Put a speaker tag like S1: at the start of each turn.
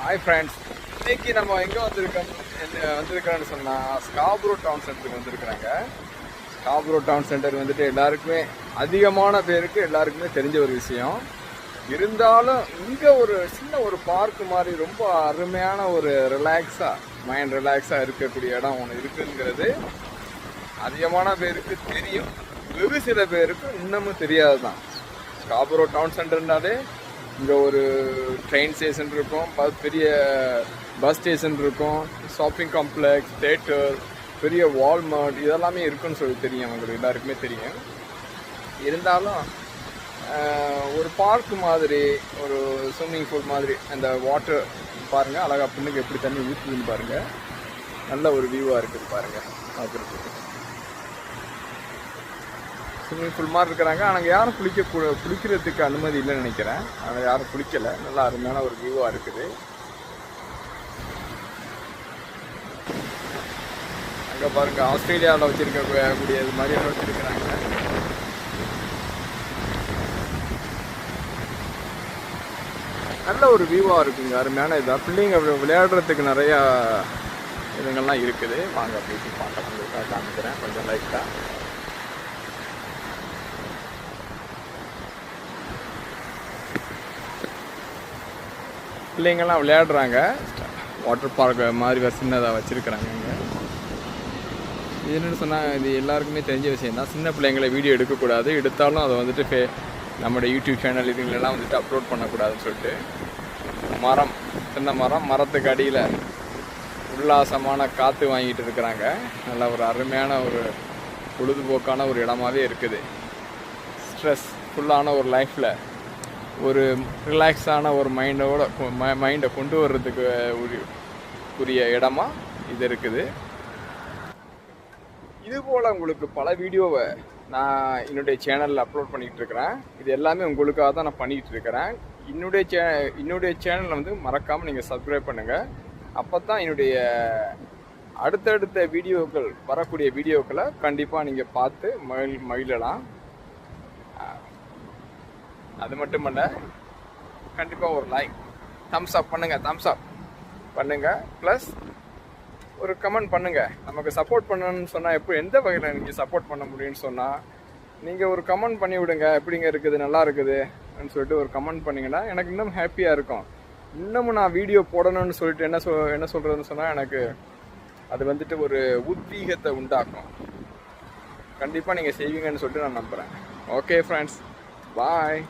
S1: Hi friends, இன்னைக்கு நம்ம எங்கே வந்திருக்கிறோன்னு சொன்னால் ஸ்காப்ரோ டவுன் சென்டருக்கு வந்திருக்கிறாங்க. ஸ்காப்ரோ டவுன் சென்டர் வந்துட்டு எல்லாருக்குமே அதிகமான பேருக்கு எல்லாருக்குமே தெரிஞ்ச ஒரு விஷயம். இருந்தாலும் இங்கே ஒரு சின்ன ஒரு பார்க் மாதிரி ரொம்ப அருமையான ஒரு மைண்ட் ரிலாக்ஸாக இருக்கக்கூடிய இடம் ஒன்று இருக்குங்கிறது அதிகமான பேருக்கு தெரியும். வெகு சில பேருக்கு இன்னமும் தெரியாது தான். ஸ்காப்ரோ டவுன் சென்டர்னாலே இங்கே ஒரு ட்ரெயின் ஸ்டேஷன் இருக்கும், பெரிய பஸ் ஸ்டேஷன் இருக்கும், ஷாப்பிங் காம்ப்ளெக்ஸ், தேட்டர், பெரிய வால்மார்ட் இதெல்லாமே இருக்குன்னு சொல்லி தெரியும், அவங்களுக்கு எல்லாருக்குமே தெரியும். இருந்தாலும் ஒரு பார்க் மாதிரி, ஒரு ஸ்விம்மிங் பூல் மாதிரி, அந்த வாட்டர் பாருங்கள் அழகாக பொண்ணுக்கு எப்படி தண்ணி ஊற்றுதுன்னு பாருங்கள். நல்ல ஒரு வியூவாக இருக்குது பாருங்கள் பார்க்குறதுக்கு. ஸ்விம்மிங் பூல் மாதிரி இருக்கிறாங்க. ஆனால் யாரும் குளிக்கிறதுக்கு அனுமதி இல்லைன்னு நினைக்கிறேன். ஆனால் யாரும் குளிக்கலை. நல்லா அருமையான ஒரு வியூவாக இருக்குது. அங்கே பாருங்கள், ஆஸ்திரேலியாவில் வச்சுருக்கக்கூடிய இது மாதிரி வச்சுருக்கிறாங்க. நல்ல ஒரு வியூவாக இருக்குங்க, அருமையான இதாக. பிள்ளைங்க விளையாடுறதுக்கு நிறையா இதுங்கள்லாம் இருக்குது. வாங்க போயிட்டு பார்க்கலாம், காமிக்கிறேன் கொஞ்சம் லைட்டாக. பிள்ளைங்கள்லாம் விளையாடுறாங்க. வாட்டர் பார்க் மாதிரி சின்னதாக வச்சுருக்குறாங்க இங்கே. இது என்னென்னு சொன்னால், இது எல்லாருக்குமே தெரிஞ்ச விஷயம் தான். சின்ன பிள்ளைங்களை வீடியோ எடுக்கக்கூடாது, எடுத்தாலும் அதை வந்துட்டு நம்மளோட யூடியூப் சேனல் இதுங்களெல்லாம் வந்துட்டு அப்லோட் பண்ணக்கூடாதுன்னு சொல்லிட்டு சின்ன மரத்துக்கு அடியில் உல்லாசமான காற்று வாங்கிட்டு இருக்கிறாங்க. நல்ல ஒரு அருமையான ஒரு பொழுதுபோக்கான ஒரு இடமாவே இருக்குது. ஸ்ட்ரெஸ் ஃபுல்லான ஒரு லைஃப்பில் ஒரு ரிலாக்ஸான ஒரு மைண்டை கொண்டு வர்றதுக்கு உரிய இடமா இது இருக்குது. இதுபோல் உங்களுக்கு பல வீடியோவை நான் என்னுடைய சேனலில் அப்லோட் பண்ணிகிட்டு இருக்கிறேன். இது எல்லாமே உங்களுக்காக தான் நான் பண்ணிகிட்டு இருக்கிறேன். என்னுடைய சேனலில் வந்து மறக்காமல் நீங்கள் சப்ஸ்கிரைப் பண்ணுங்கள். அப்போ தான் என்னுடைய அடுத்தடுத்த வீடியோக்கள், வரக்கூடிய வீடியோக்களை கண்டிப்பாக நீங்கள் பார்த்து மகிழலாம். அது மட்டுமல்ல, கண்டிப்பாக ஒரு லைக், தம்ஸ் அப் பண்ணுங்கள். ப்ளஸ் ஒரு கமெண்ட் பண்ணுங்கள். நமக்கு சப்போர்ட் பண்ணணும்னு சொன்னால் எந்த வகையில் நீங்கள் சப்போர்ட் பண்ண முடியும்னு சொன்னால் நீங்கள் ஒரு கமெண்ட் பண்ணி விடுங்க. எப்படிங்க இருக்குது, நல்லா இருக்குதுன்னு சொல்லிட்டு ஒரு கமெண்ட் பண்ணிங்கன்னா எனக்கு இன்னும் ஹாப்பியாக இருக்கும். இன்னமும் நான் வீடியோ போடணும்னு சொல்லிட்டு என்ன சொல்கிறதுன்னு சொன்னால் எனக்கு அது வந்துட்டு ஒரு உத்வேகத்தை உண்டாக்கும். கண்டிப்பாக நீங்கள் செய்வீங்கன்னு சொல்லிட்டு நான் நம்புகிறேன். ஓகே ஃப்ரெண்ட்ஸ், பாய்.